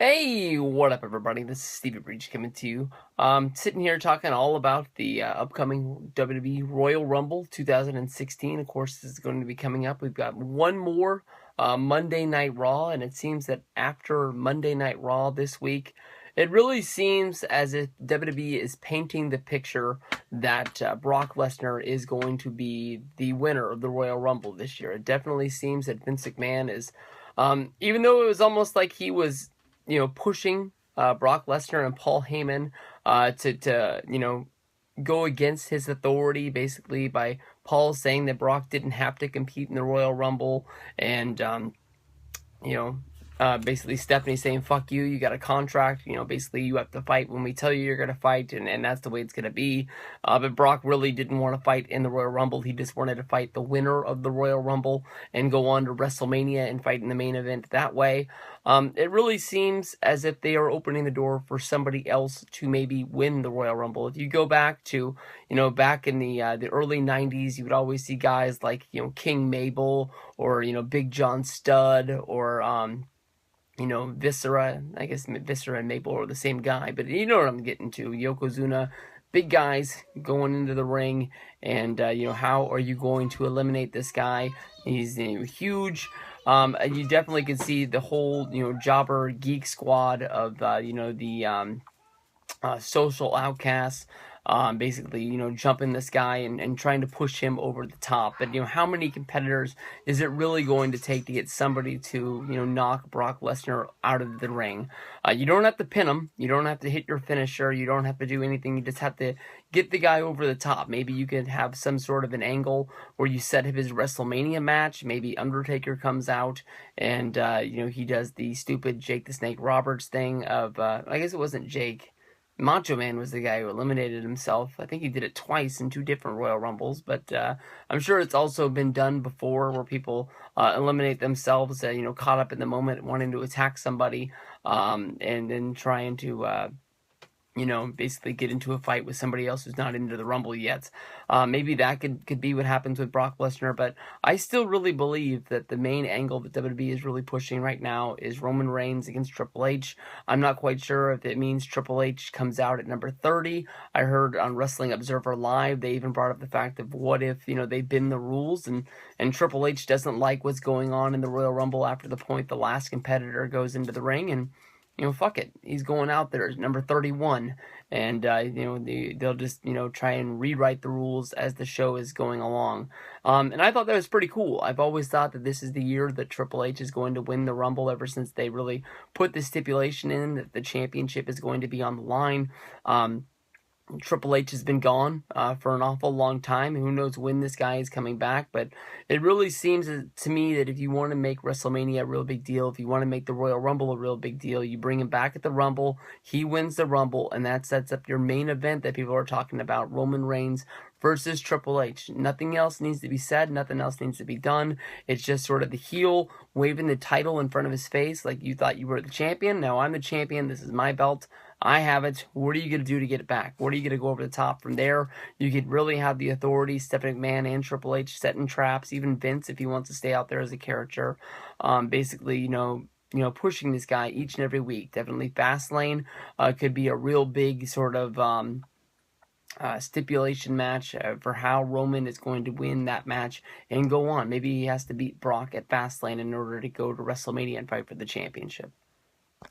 Hey, what up, everybody? This is Stevie Breach coming to you. Sitting here talking all about the upcoming WWE Royal Rumble 2016. Of course, this is going to be coming up. We've got one more Monday Night Raw, and it seems that after Monday Night Raw this week, it really seems as if WWE is painting the picture that Brock Lesnar is going to be the winner of the Royal Rumble this year. It definitely seems that Vince McMahon is, even though it was almost like he was pushing Brock Lesnar and Paul Heyman to go against his authority, basically by Paul saying that Brock didn't have to compete in the Royal Rumble, and basically Stephanie saying, fuck you, you got a contract, basically you have to fight when we tell you you're going to fight, and that's the way it's going to be. But Brock really didn't want to fight in the Royal Rumble. He just wanted to fight the winner of the Royal Rumble and go on to WrestleMania and fight in the main event that way. It really seems as if they are opening the door for somebody else to maybe win the Royal Rumble. If you go back to, back in the early 90s, you would always see guys like, King Mabel or, Big John Studd or, Viscera. I guess Viscera and Mabel are the same guy, but you know what I'm getting to. Yokozuna, big guys going into the ring, and how are you going to eliminate this guy? He's huge. And you definitely can see the whole jobber geek squad of the social outcasts. Basically, jumping this guy and trying to push him over the top. But, how many competitors is it really going to take to get somebody to, knock Brock Lesnar out of the ring? You don't have to pin him. You don't have to hit your finisher. You don't have to do anything. You just have to get the guy over the top. Maybe you could have some sort of an angle where you set up his WrestleMania match. Maybe Undertaker comes out and, he does the stupid Jake the Snake Roberts thing of, I guess it wasn't Jake. Macho Man was the guy who eliminated himself. I think he did it twice in 2 different Royal Rumbles, but I'm sure it's also been done before where people eliminate themselves, caught up in the moment, wanting to attack somebody, and then trying to basically get into a fight with somebody else who's not into the Rumble yet. Maybe that could be what happens with Brock Lesnar, but I still really believe that the main angle that WWE is really pushing right now is Roman Reigns against Triple H. I'm not quite sure if it means Triple H comes out at number 30. I heard on Wrestling Observer Live, they even brought up the fact of what if, they bend the rules and Triple H doesn't like what's going on in the Royal Rumble after the point the last competitor goes into the ring, and fuck it. He's going out there as number 31. And, they'll just, try and rewrite the rules as the show is going along. And I thought that was pretty cool. I've always thought that this is the year that Triple H is going to win the Rumble ever since they really put the stipulation in that the championship is going to be on the line. Triple H has been gone for an awful long time. Who knows when this guy is coming back, but it really seems to me that if you want to make WrestleMania a real big deal, if you want to make the Royal Rumble a real big deal, you bring him back at the Rumble, he wins the Rumble, and that sets up your main event that people are talking about, Roman Reigns versus Triple H. Nothing else needs to be said, nothing else needs to be done. It's just sort of the heel waving the title in front of his face like you thought you were the champion. Now I'm the champion, this is my belt. I have it. What are you going to do to get it back? What are you going to go over the top from there? You could really have the authority, Stephanie McMahon and Triple H setting traps, even Vince if he wants to stay out there as a character. Basically, pushing this guy each and every week. Definitely Fastlane could be a real big sort of stipulation match for how Roman is going to win that match and go on. Maybe he has to beat Brock at Fastlane in order to go to WrestleMania and fight for the championship.